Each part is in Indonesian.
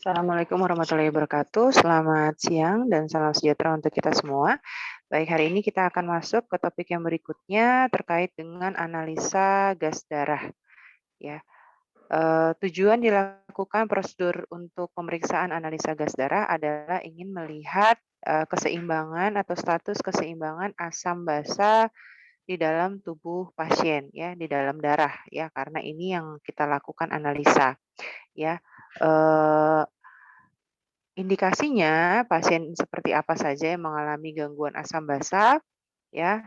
Assalamualaikum warahmatullahi wabarakatuh. Selamat siang dan salam sejahtera untuk kita semua. Baik, hari ini kita akan masuk ke topik yang berikutnya terkait dengan analisa gas darah. Ya, tujuan dilakukan prosedur untuk pemeriksaan analisa gas darah adalah ingin melihat keseimbangan atau status keseimbangan asam basa di dalam tubuh pasien, ya, di dalam darah, ya, karena ini yang kita lakukan analisa, ya. Eh, Indikasinya, pasien seperti apa saja yang mengalami gangguan asam basa, ya,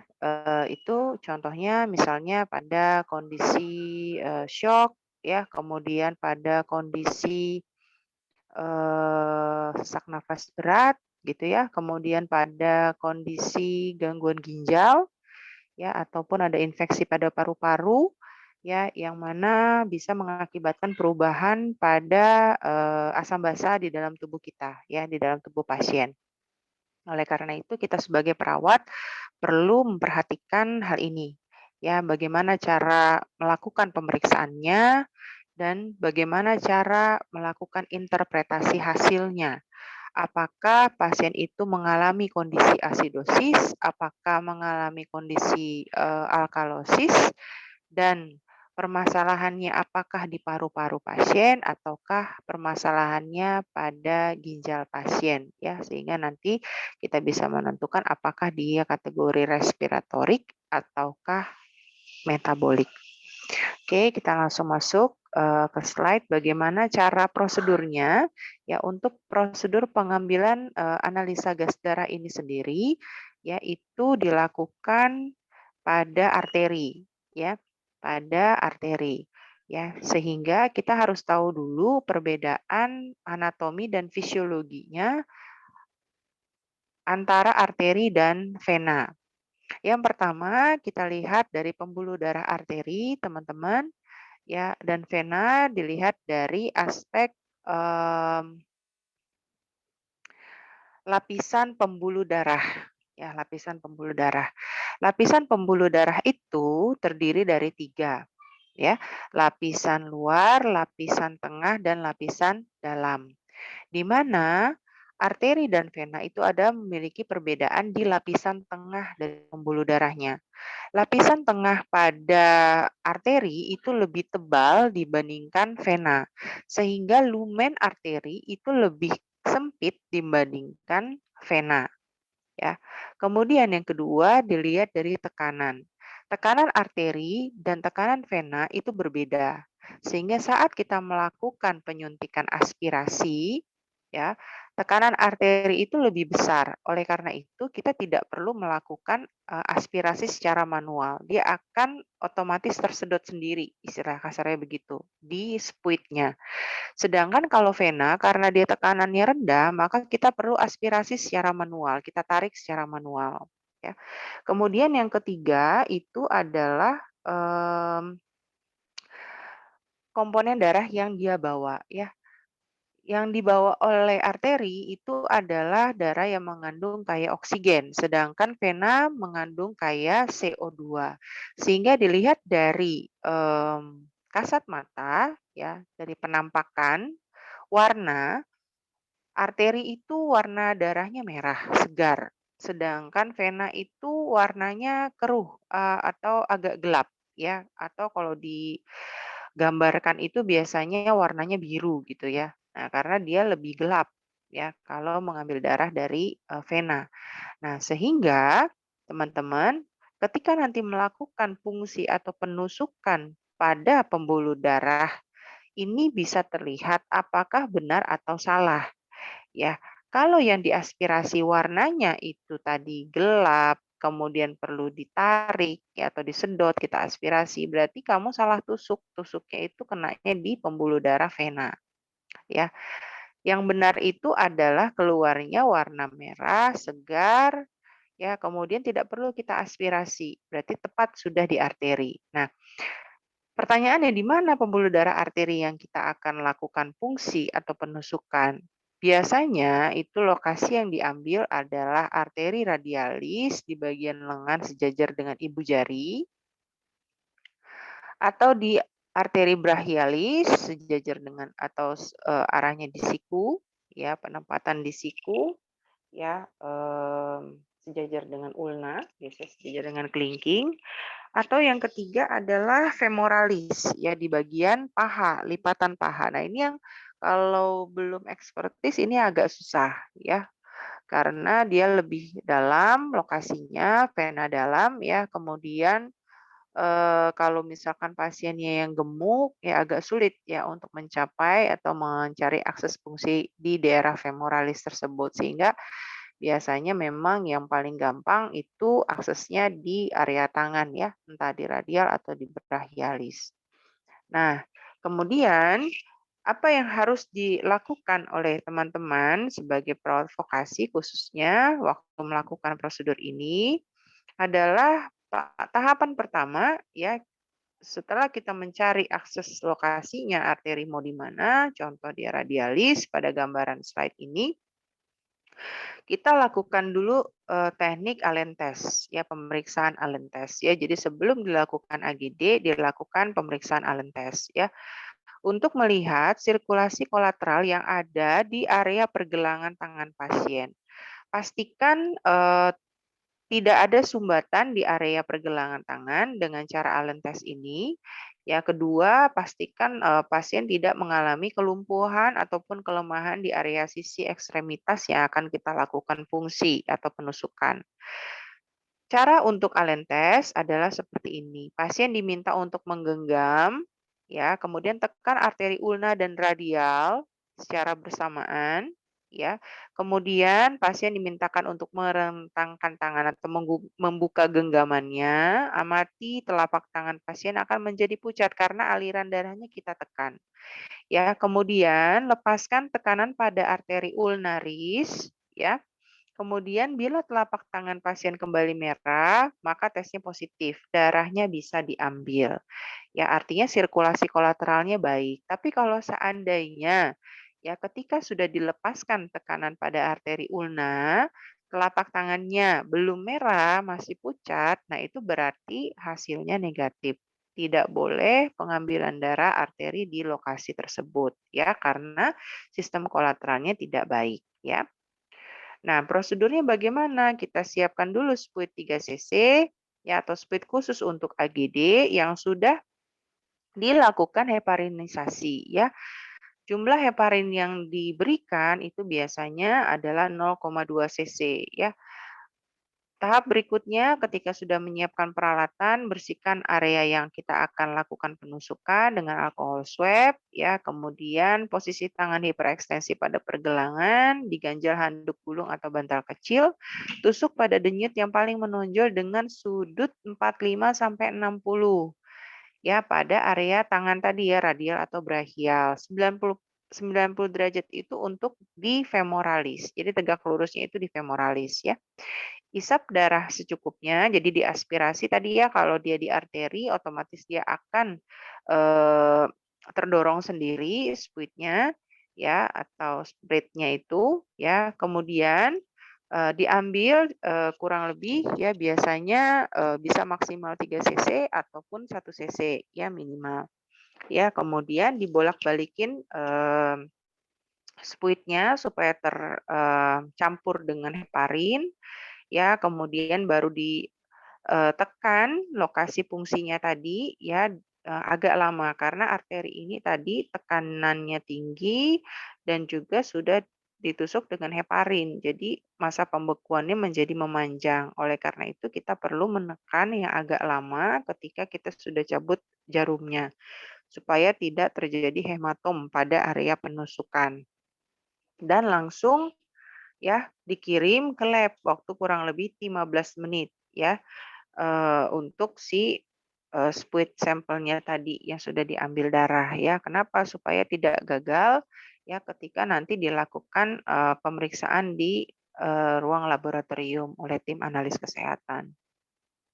itu contohnya misalnya pada kondisi, syok, ya, kemudian pada kondisi, sesak nafas berat, gitu ya, kemudian pada kondisi gangguan ginjal, ya, ataupun ada infeksi pada paru-paru, ya, yang mana bisa mengakibatkan perubahan pada, asam basa di dalam tubuh kita, ya, di dalam tubuh pasien. Oleh karena itu kita sebagai perawat perlu memperhatikan hal ini, ya, bagaimana cara melakukan pemeriksaannya dan bagaimana cara melakukan interpretasi hasilnya. Apakah pasien itu mengalami kondisi asidosis, apakah mengalami kondisi, alkalosis, dan permasalahannya apakah di paru-paru pasien ataukah permasalahannya pada ginjal pasien, ya, sehingga nanti kita bisa menentukan apakah dia kategori respiratorik ataukah metabolik. Oke, kita langsung masuk ke slide bagaimana cara prosedurnya, ya, untuk prosedur pengambilan analisa gas darah ini sendiri, yaitu dilakukan pada arteri, ya, pada arteri, ya, sehingga kita harus tahu dulu perbedaan anatomi dan fisiologinya antara arteri dan vena. Yang pertama kita lihat dari pembuluh darah arteri, teman-teman, ya, dan vena dilihat dari aspek lapisan pembuluh darah, ya, lapisan pembuluh darah. Lapisan pembuluh darah itu terdiri dari 3, ya, lapisan luar, lapisan tengah, dan lapisan dalam. Di mana arteri dan vena itu ada memiliki perbedaan di lapisan tengah dari pembuluh darahnya. Lapisan tengah pada arteri itu lebih tebal dibandingkan vena, sehingga lumen arteri itu lebih sempit dibandingkan vena, ya. Kemudian yang kedua dilihat dari tekanan. Tekanan arteri dan tekanan vena itu berbeda. Sehingga saat kita melakukan penyuntikan aspirasi, ya, tekanan arteri itu lebih besar. Oleh karena itu kita tidak perlu melakukan aspirasi secara manual. Dia akan otomatis tersedot sendiri, istilah kasarnya begitu, di spuitnya. Sedangkan kalau vena karena dia tekanannya rendah, maka kita perlu aspirasi secara manual, kita tarik secara manual, ya. Kemudian yang ketiga itu adalah komponen darah yang dia bawa, ya. Yang dibawa oleh arteri itu adalah darah yang mengandung kayak oksigen, sedangkan vena mengandung kayak CO2. Sehingga dilihat dari kasat mata, ya, dari penampakan warna, arteri itu warna darahnya merah, segar. Sedangkan vena itu warnanya keruh, atau agak gelap, ya, atau kalau digambarkan itu biasanya warnanya biru gitu ya. Nah, karena dia lebih gelap, ya, kalau mengambil darah dari, vena. Nah, sehingga teman-teman ketika nanti melakukan fungsi atau penusukan pada pembuluh darah, ini bisa terlihat apakah benar atau salah. Ya, kalau yang diaspirasi warnanya itu tadi gelap, kemudian perlu ditarik, ya, atau disedot, kita aspirasi, berarti kamu salah tusuk. Tusuknya itu kenanya di pembuluh darah vena, ya. Yang benar itu adalah keluarnya warna merah, segar, ya, kemudian tidak perlu kita aspirasi, berarti tepat sudah di arteri. Nah, pertanyaannya di mana pembuluh darah arteri yang kita akan lakukan fungsi atau penusukan? Biasanya itu lokasi yang diambil adalah arteri radialis di bagian lengan sejajar dengan ibu jari atau di arteri brachialis sejajar dengan atau arahnya di siku, ya, penempatan di siku, ya, sejajar dengan ulna, biasanya sejajar dengan kelingking. Atau yang ketiga adalah femoralis, ya, di bagian paha, lipatan paha. Nah, ini yang kalau belum ekspertis ini agak susah, ya, karena dia lebih dalam lokasinya, vena dalam, ya, kemudian kalau misalkan pasiennya yang gemuk, ya agak sulit ya untuk mencapai atau mencari akses fungsi di daerah femoralis tersebut. Sehingga biasanya memang yang paling gampang itu aksesnya di area tangan ya, entah di radial atau di brachialis. Nah, kemudian apa yang harus dilakukan oleh teman-teman sebagai perawat vokasi khususnya waktu melakukan prosedur ini adalah tahapan pertama ya, setelah kita mencari akses lokasinya arteri mau di mana, contoh di radialis pada gambaran slide ini, kita lakukan dulu teknik Allen test ya, pemeriksaan Allen test ya. Jadi sebelum dilakukan AGD dilakukan pemeriksaan Allen test ya, untuk melihat sirkulasi kolateral yang ada di area pergelangan tangan pasien. Pastikan tidak ada sumbatan di area pergelangan tangan dengan cara Allen test ini. Yang kedua, pastikan pasien tidak mengalami kelumpuhan ataupun kelemahan di area sisi ekstremitas yang akan kita lakukan fungsi atau penusukan. Cara untuk Allen test adalah seperti ini. Pasien diminta untuk menggenggam, ya, kemudian tekan arteri ulna dan radial secara bersamaan, ya. Kemudian pasien dimintakan untuk merentangkan tangan atau membuka genggamannya. Amati telapak tangan pasien akan menjadi pucat karena aliran darahnya kita tekan. Ya, kemudian lepaskan tekanan pada arteri ulnaris, ya. Kemudian bila telapak tangan pasien kembali merah, maka tesnya positif, darahnya bisa diambil. Ya, artinya sirkulasi kolateralnya baik. Tapi kalau seandainya ya ketika sudah dilepaskan tekanan pada arteri ulna, telapak tangannya belum merah, masih pucat, nah itu berarti hasilnya negatif. Tidak boleh pengambilan darah arteri di lokasi tersebut ya, karena sistem kolateralnya tidak baik ya. Nah, prosedurnya bagaimana? Kita siapkan dulu spuit 3 cc ya, atau spuit khusus untuk AGD yang sudah dilakukan heparinisasi ya. Jumlah heparin yang diberikan itu biasanya adalah 0,2 cc ya. Tahap berikutnya ketika sudah menyiapkan peralatan, bersihkan area yang kita akan lakukan penusukan dengan alkohol swab ya. Kemudian posisi tangan hiperekstensi pada pergelangan, diganjal handuk gulung atau bantal kecil, tusuk pada denyut yang paling menonjol dengan sudut 45 sampai 60 ya pada area tangan tadi ya, radial atau brachial. 90 derajat itu untuk di femoralis. Jadi tegak lurusnya itu di femoralis ya. Isap darah secukupnya, jadi diaspirasi tadi ya, kalau dia di arteri otomatis dia akan eh, terdorong sendiri spuitnya ya, atau spritnya itu ya. Kemudian diambil kurang lebih ya, biasanya bisa maksimal 3 cc ataupun 1 cc ya minimal. Ya, kemudian dibolak-balikin spuitnya supaya tercampur dengan heparin ya, kemudian baru ditekan lokasi fungsinya tadi ya, agak lama karena arteri ini tadi tekanannya tinggi dan juga sudah ditusuk dengan heparin. Jadi masa pembekuannya menjadi memanjang. Oleh karena itu kita perlu menekan yang agak lama ketika kita sudah cabut jarumnya supaya tidak terjadi hematom pada area penusukan. Dan langsung ya dikirim ke lab waktu kurang lebih 15 menit ya, untuk si spuit sampelnya tadi yang sudah diambil darah ya. Kenapa? Supaya tidak gagal ya ketika nanti dilakukan pemeriksaan di ruang laboratorium oleh tim analis kesehatan.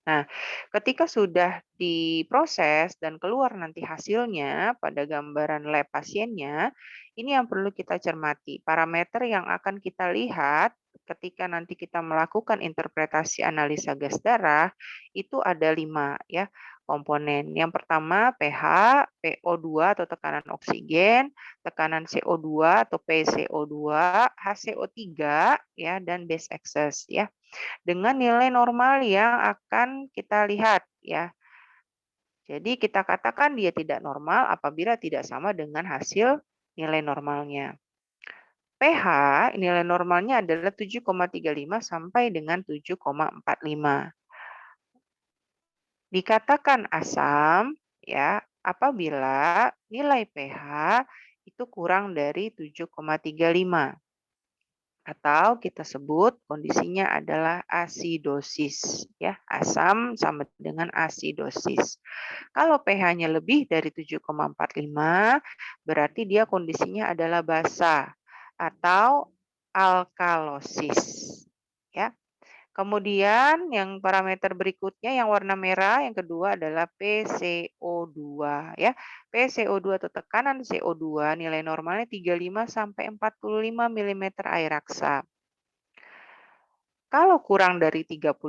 Nah, ketika sudah diproses dan keluar nanti hasilnya pada gambaran lab pasiennya, ini yang perlu kita cermati. Parameter yang akan kita lihat ketika nanti kita melakukan interpretasi analisa gas darah itu ada 5 ya. komponen. Yang pertama pH, PO2 atau tekanan oksigen, tekanan CO2 atau PCO2, HCO3 ya dan base excess ya. Dengan nilai normal yang akan kita lihat ya. Jadi kita katakan dia tidak normal apabila tidak sama dengan hasil nilai normalnya. pH nilai normalnya adalah 7,35 sampai dengan 7,45. Dikatakan asam ya apabila nilai pH itu kurang dari 7,35 atau kita sebut kondisinya adalah asidosis ya. Asam sama dengan asidosis. Kalau pH-nya lebih dari 7,45 berarti dia kondisinya adalah basa atau alkalosis ya. Kemudian yang parameter berikutnya yang warna merah yang kedua adalah PCO2 ya. PCO2 atau tekanan CO2 nilai normalnya 35 sampai 45 mm air raksa. Kalau kurang dari 35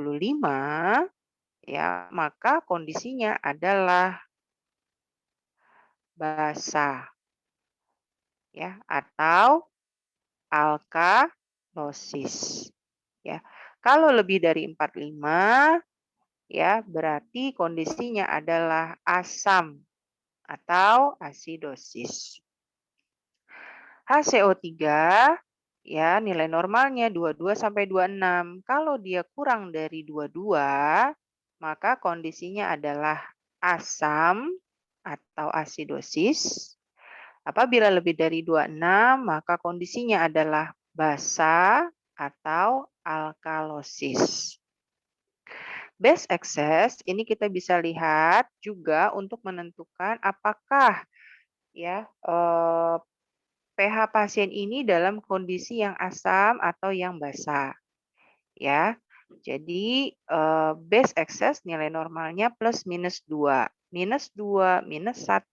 ya maka kondisinya adalah basa ya atau alkalosis ya. Kalau lebih dari 45 ya berarti kondisinya adalah asam atau asidosis. HCO3 ya nilai normalnya 22 sampai 26. Kalau dia kurang dari 22 maka kondisinya adalah asam atau asidosis. Apabila lebih dari 26 maka kondisinya adalah basa atau alkalosis. Base excess ini kita bisa lihat juga untuk menentukan apakah ya pH pasien ini dalam kondisi yang asam atau yang basa ya. Jadi base excess nilai normalnya plus minus 2. Minus 2, minus 1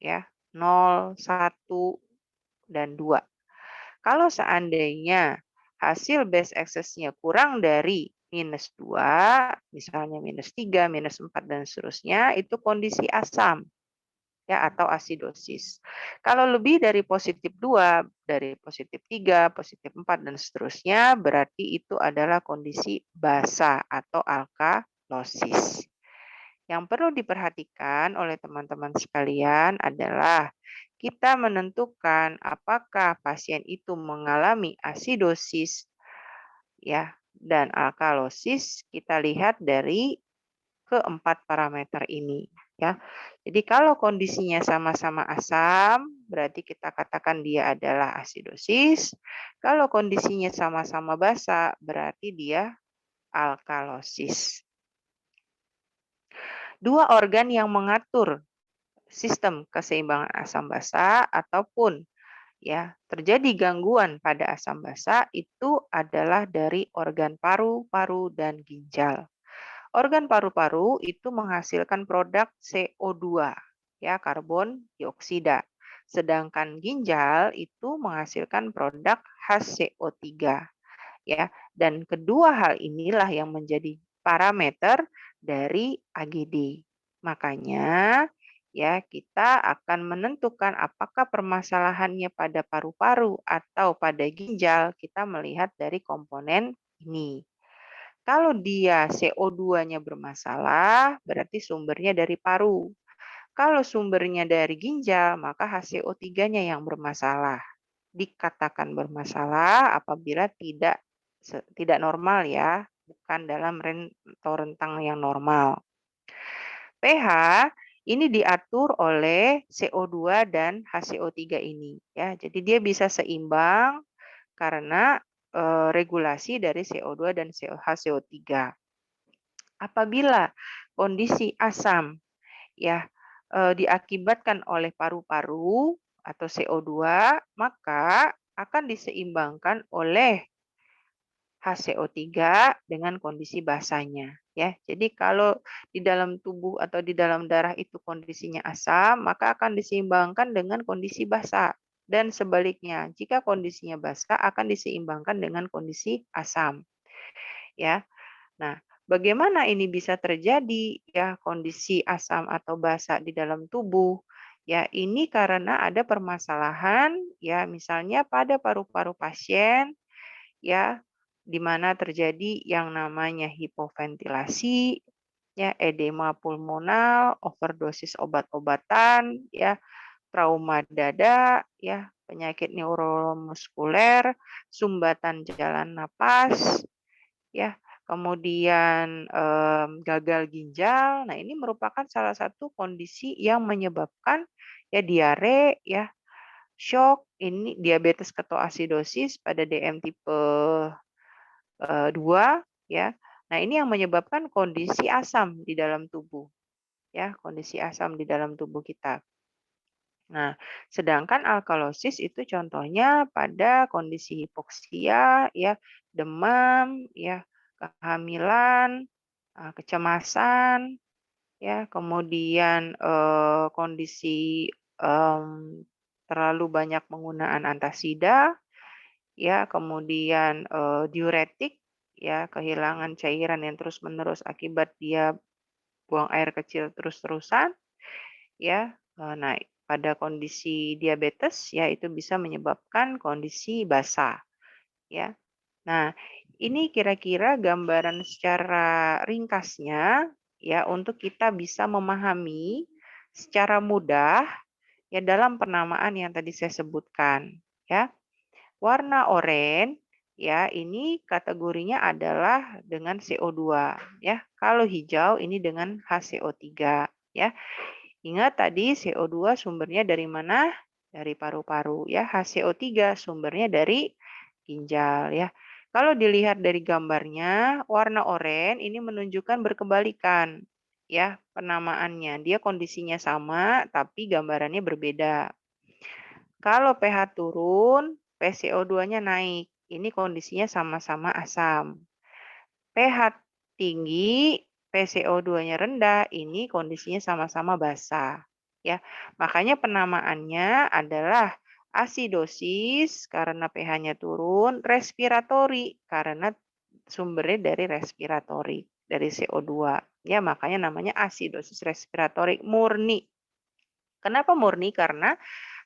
ya, 0, 1 dan 2. Kalau seandainya hasil base excess-nya kurang dari minus 2, misalnya minus 3, minus 4, dan seterusnya, itu kondisi asam ya atau asidosis. Kalau lebih dari positif 2, dari positif 3, positif 4, dan seterusnya, berarti itu adalah kondisi basa atau alkalosis. Yang perlu diperhatikan oleh teman-teman sekalian adalah kita menentukan apakah pasien itu mengalami asidosis ya dan alkalosis kita lihat dari keempat parameter ini ya. Jadi kalau kondisinya sama-sama asam berarti kita katakan dia adalah asidosis. Kalau kondisinya sama-sama basa berarti dia alkalosis. Dua organ yang mengatur sistem keseimbangan asam basa ataupun ya terjadi gangguan pada asam basa itu adalah dari organ paru-paru dan ginjal. Organ paru-paru itu menghasilkan produk CO2 ya karbon dioksida. Sedangkan ginjal itu menghasilkan produk HCO3 ya. Dan kedua hal inilah yang menjadi parameter dari AGD. Makanya ya kita akan menentukan apakah permasalahannya pada paru-paru atau pada ginjal, kita melihat dari komponen ini. Kalau dia CO2-nya bermasalah, berarti sumbernya dari paru. Kalau sumbernya dari ginjal, maka HCO3-nya yang bermasalah. Dikatakan bermasalah apabila tidak normal ya, bukan dalam rentang yang normal. pH ini diatur oleh CO2 dan HCO3 ini ya. Jadi dia bisa seimbang karena regulasi dari CO2 dan HCO3. Apabila kondisi asam ya diakibatkan oleh paru-paru atau CO2, maka akan diseimbangkan oleh HCO3 dengan kondisi basanya ya. Jadi kalau di dalam tubuh atau di dalam darah itu kondisinya asam, maka akan diseimbangkan dengan kondisi basa dan sebaliknya. Jika kondisinya basa akan diseimbangkan dengan kondisi asam. Ya. Nah, Bagaimana ini bisa terjadi ya kondisi asam atau basa di dalam tubuh? Ya, ini karena ada permasalahan ya misalnya pada paru-paru pasien ya di mana terjadi yang namanya hipoventilasi, ya edema pulmonal, overdosis obat-obatan, ya trauma dada, ya penyakit neuromuskuler, sumbatan jalan napas, ya, kemudian, gagal ginjal. Nah, ini merupakan salah satu kondisi yang menyebabkan ya diare, ya, syok, ini diabetes ketoasidosis pada DM tipe, 2, ya. Nah, ini yang menyebabkan kondisi asam di dalam tubuh, ya, kondisi asam di dalam tubuh kita. Nah, sedangkan alkalosis itu contohnya pada kondisi hipoksia, ya, demam, ya, kehamilan, kecemasan, ya, kemudian, kondisi, terlalu banyak penggunaan antasida, ya, kemudian, diuretik, ya, kehilangan cairan yang terus-menerus akibat dia buang air kecil terus-terusan, ya, nah pada kondisi diabetes ya itu bisa menyebabkan kondisi basa, ya. Nah, ini kira-kira gambaran secara ringkasnya ya untuk kita bisa memahami secara mudah ya dalam penamaan yang tadi saya sebutkan, ya. Warna oranye ya ini kategorinya adalah dengan CO2 ya. Kalau hijau ini dengan HCO3 ya. Ingat tadi CO2 sumbernya dari mana? Dari paru-paru ya. HCO3 sumbernya dari ginjal ya. Kalau dilihat dari gambarnya, warna oranye ini menunjukkan berkebalikan ya penamaannya. Dia kondisinya sama tapi gambarannya berbeda. Kalau pH turun, PCO2-nya naik. Ini kondisinya sama-sama asam. pH tinggi, PCO2-nya rendah, ini kondisinya sama-sama basa. Ya, makanya penamaannya adalah asidosis karena pH-nya turun, respiratori karena sumbernya dari respiratori, dari CO2. Ya, makanya namanya asidosis respiratori murni. Kenapa murni? Karena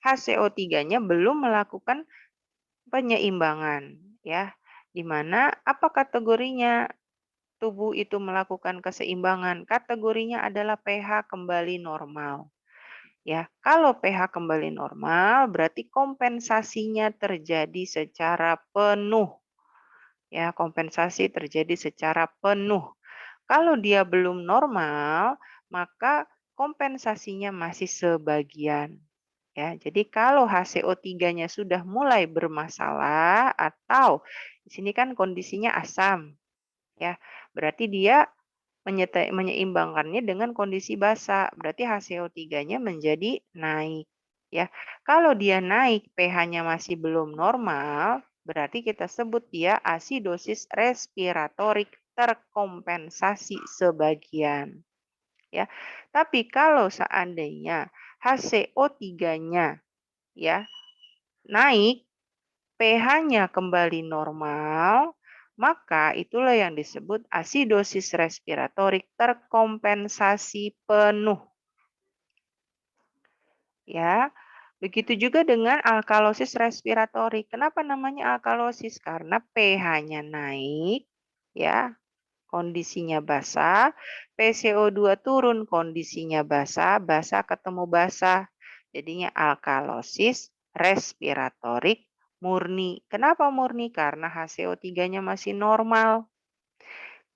HCO3-nya belum melakukan penyeimbangan, ya. Di mana apa kategorinya? Tubuh itu melakukan keseimbangan, kategorinya adalah pH kembali normal. Ya, kalau pH kembali normal berarti kompensasinya terjadi secara penuh. Ya, kompensasi terjadi secara penuh. Kalau dia belum normal, maka kompensasinya masih sebagian. Ya, jadi kalau HCO3-nya sudah mulai bermasalah atau di sini kan kondisinya asam, ya. Berarti dia menyeimbangkannya dengan kondisi basa, berarti HCO3-nya menjadi naik, ya. Kalau dia naik pH-nya masih belum normal, berarti kita sebut dia asidosis respiratorik terkompensasi sebagian, ya. Tapi kalau seandainya HCO3-nya ya naik, pH-nya kembali normal, maka itulah yang disebut asidosis respiratorik terkompensasi penuh. Ya, begitu juga dengan alkalosis respiratorik. Kenapa namanya alkalosis? Karena pH-nya naik, ya, kondisinya basa, PCO2 turun kondisinya basa, basa ketemu basa. Jadinya alkalosis respiratorik murni. Kenapa murni? Karena HCO3-nya masih normal.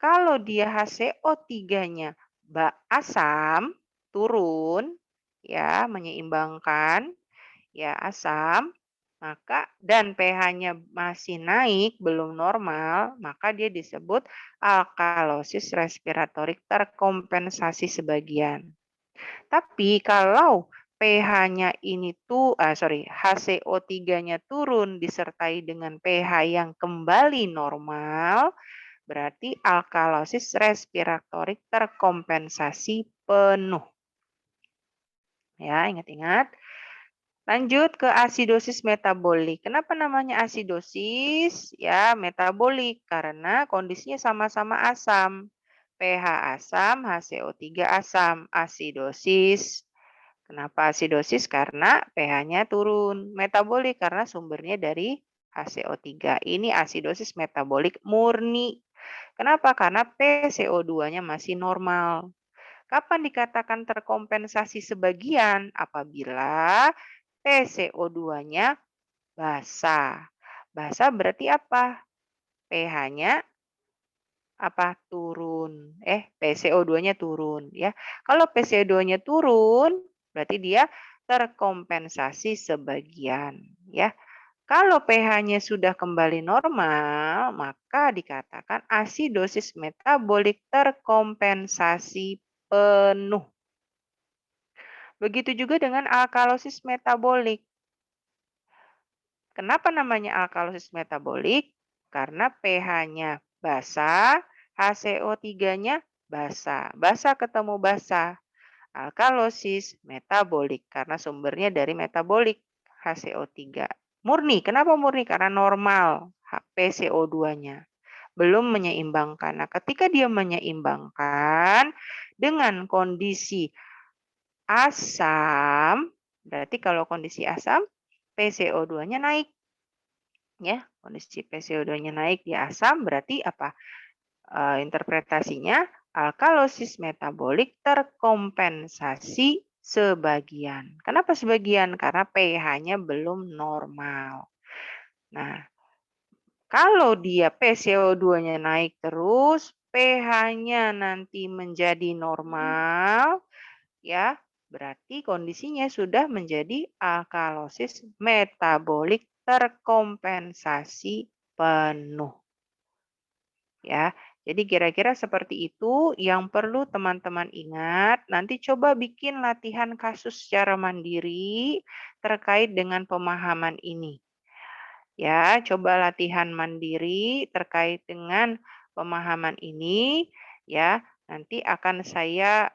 Kalau dia HCO3-nya asam, turun, ya, menyeimbangkan, ya, asam, maka dan pH-nya masih naik, belum normal, maka dia disebut alkalosis respiratorik terkompensasi sebagian. Tapi kalau pH-nya ini HCO3-nya turun disertai dengan pH yang kembali normal, berarti alkalosis respiratorik terkompensasi penuh. Ya, ingat-ingat. Lanjut ke asidosis metabolik. Kenapa namanya asidosis? Ya, metabolik karena kondisinya sama-sama asam. pH asam, HCO3 asam, asidosis. Kenapa asidosis? Karena pH-nya turun. Metabolik karena sumbernya dari HCO3. Ini asidosis metabolik murni. Kenapa? Karena PCO2-nya masih normal. Kapan dikatakan terkompensasi sebagian? Apabila PCO2-nya basah. Basah berarti apa? pH-nya turun. PCO2-nya turun ya. Kalau PCO2-nya turun, berarti dia terkompensasi sebagian ya. Kalau pH-nya sudah kembali normal, maka dikatakan asidosis metabolik terkompensasi penuh. Begitu juga dengan alkalosis metabolik. Kenapa namanya alkalosis metabolik? Karena pH-nya basah, HCO3-nya basah. Basah ketemu basah. Alkalosis metabolik karena sumbernya dari metabolik HCO3. Murni, kenapa murni? Karena normal PCO2-nya. Belum menyeimbangkan. Nah, ketika dia menyeimbangkan dengan kondisi asam, berarti kalau kondisi asam PCO2-nya naik. Ya, kondisi PCO2-nya naik di asam berarti apa? Interpretasinya alkalosis metabolik terkompensasi sebagian. Kenapa sebagian? Karena pH-nya belum normal. Nah, kalau dia PCO2-nya naik terus, pH-nya nanti menjadi normal, ya, berarti kondisinya sudah menjadi alkalosis metabolik terkompensasi penuh. Ya, jadi kira-kira seperti itu yang perlu teman-teman ingat. Nanti coba bikin latihan kasus secara mandiri terkait dengan pemahaman ini. Ya, coba latihan mandiri terkait dengan pemahaman ini ya. Nanti akan saya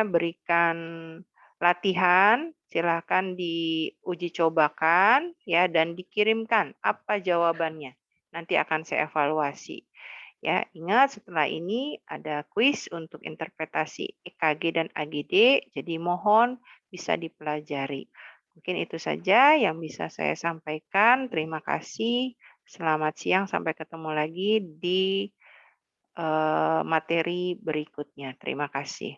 berikan latihan, silakan diuji cobakan ya dan dikirimkan apa jawabannya. Nanti akan saya evaluasi. Ya, ingat setelah ini ada kuis untuk interpretasi EKG dan AGD, jadi mohon bisa dipelajari. Mungkin itu saja yang bisa saya sampaikan. Terima kasih. Selamat siang, sampai ketemu lagi di materi berikutnya. Terima kasih.